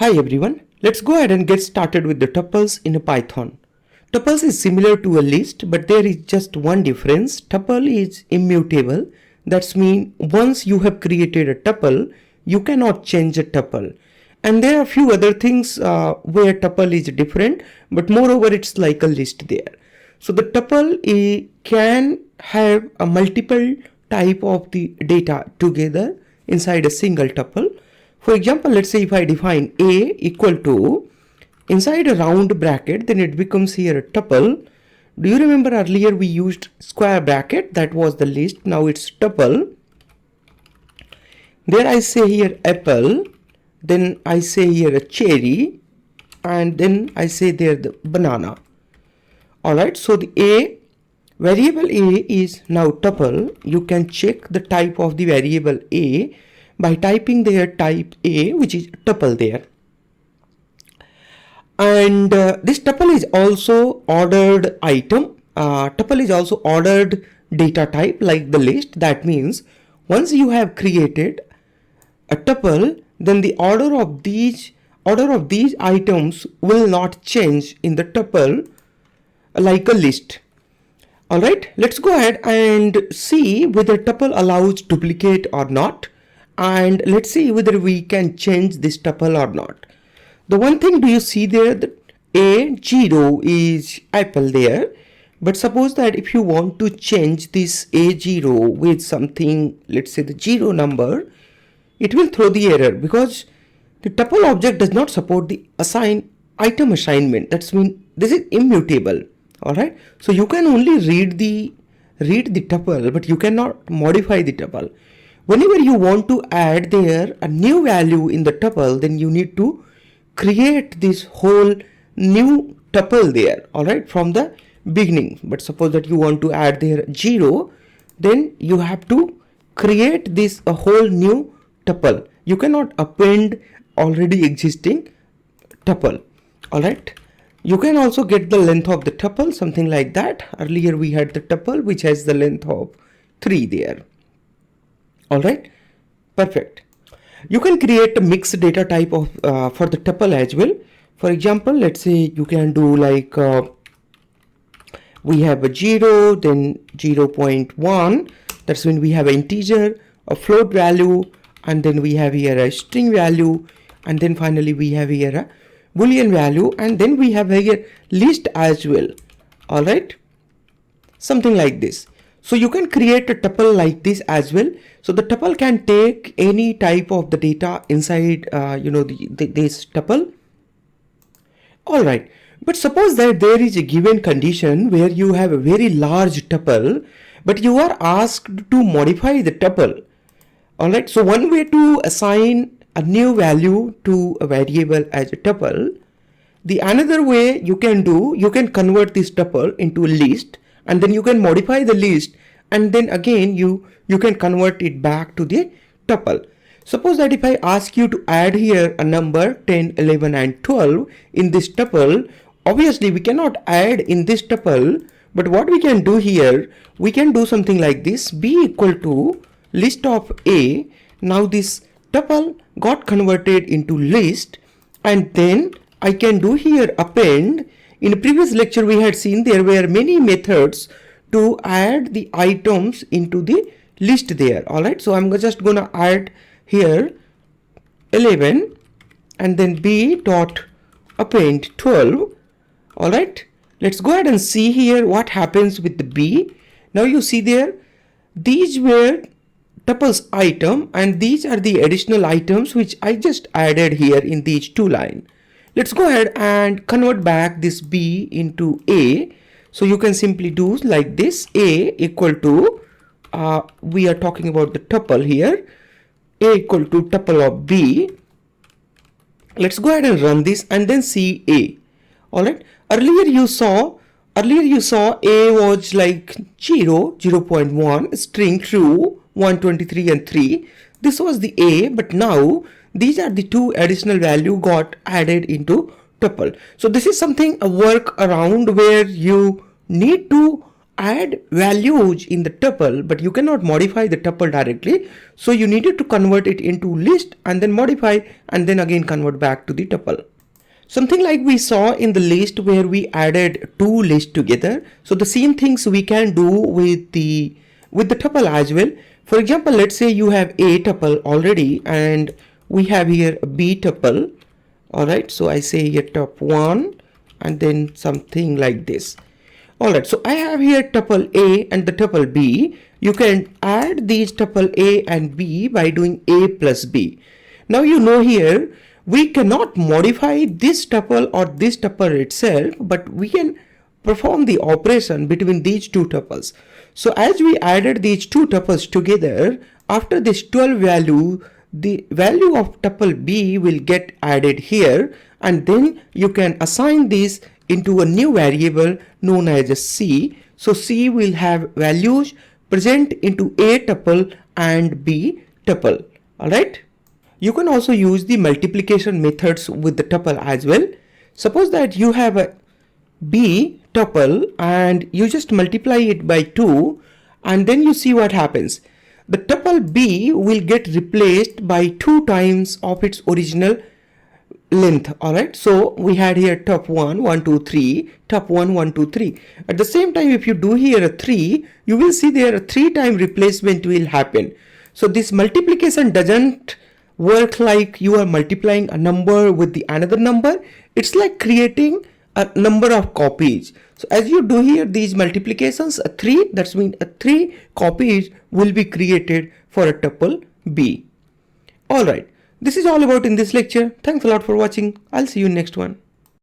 Hi everyone, let's go ahead and get started with the tuples in a Python. Tuples is similar to a list, but there is just one difference. Tuple is immutable. That means once you have created a tuple, you cannot change a tuple. And there are a few other things where tuple is different, but moreover it's like a list there. So the tuple can have a multiple type of the data together inside a single tuple. For example, let's say if I define a equal to inside a round bracket, then it becomes here a tuple. Do you remember earlier we used square bracket? That was the list. Now it's tuple. There I say here apple, then I say here a cherry, and then I say there the banana. Alright, so the a variable a is now tuple. You can check the type of the variable a by typing there type a, which is tuple there. And this tuple is also ordered item. Tuple is also ordered data type like the list. That means once you have created a tuple, then the order of these items will not change in the tuple like a list. Alright, let's go ahead and see whether tuple allows duplicate or not. And let's see whether we can change this tuple or not. The one thing, do you see there that A0 is apple there, but suppose that if you want to change this A0 with something, let's say the 0 number, it will throw the error because the tuple object does not support the item assignment. That's mean this is immutable. Alright, so you can only read the tuple, but you cannot modify the tuple. Whenever you want to add there a new value in the tuple, then you need to create this whole new tuple there, alright, from the beginning. But suppose that you want to add there 0, then you have to create this a whole new tuple. You cannot append already existing tuple, alright. You can also get the length of the tuple, something like that. Earlier we had the tuple which has the length of 3 there. Alright, perfect. You can create a mixed data type of for the tuple as well. For example, let's say you can do like we have a 0, then 0.1. That's when we have an integer, a float value, and then we have here a string value, and then finally we have here a boolean value, and then we have here list as well. Alright, something like this. So you can create a tuple like this as well. So the tuple can take any type of the data inside this tuple. Alright, but suppose that there is a given condition where you have a very large tuple, but you are asked to modify the tuple. Alright, so one way to assign a new value to a variable as a tuple, the another way you can convert this tuple into a list, and then you can modify the list, and then again you can convert it back to the tuple. Suppose that if I ask you to add here a number 10, 11 and 12 in this tuple, obviously we cannot add in this tuple, but what we can do here, we can do something like this, b equal to list of a. Now this tuple got converted into list, and then I can do here append. In a previous lecture we had seen there were many methods to add the items into the list there. Alright, so I'm just gonna add here 11 and then b dot append 12. Alright, let's go ahead and see here what happens with the b. Now you see there, these were tuples item, and these are the additional items which I just added here in these two lines. Let's go ahead and convert back this b into a. So you can simply do like this, a equal to, we are talking about the tuple here, a equal to tuple of b. Let's go ahead and run this and then see a. Alright, earlier you saw a was like 0, 0.1, string true, 123 and 3. This was the a, but now these are the two additional value got added into tuple. So this is something, a workaround where you need to add values in the tuple, but you cannot modify the tuple directly. So you needed to convert it into list and then modify and then again convert back to the tuple. Something like we saw in the list where we added two lists together. So the same things we can do with the tuple as well. For example, let's say you have a tuple already and we have here a b tuple. All right, so I say here tup1 and then something like this. All right, so I have here tuple a and the tuple b. You can add these tuple a and b by doing a plus b. Now you know here we cannot modify this tuple or this tuple itself, but we can perform the operation between these two tuples. So as we added these two tuples together, after this 12 value, the value of tuple b will get added here, and then you can assign this into a new variable known as a c. So c will have values present into a tuple and b tuple. All right. You can also use the multiplication methods with the tuple as well. Suppose that you have a b tuple and you just multiply it by 2 and then you see what happens. The tuple b will get replaced by 2 times of its original length. All right, so we had here tup1 1 2 3, tup1 1 2 3. At the same time, if you do here a 3, you will see there a 3 time replacement will happen. So this multiplication doesn't work like you are multiplying a number with the another number. It's like creating a number of copies. So as you do here these multiplications, a 3, that means a 3 copies will be created for a tuple b. All right, this is all about in this lecture. Thanks a lot for watching. I'll see you in next one.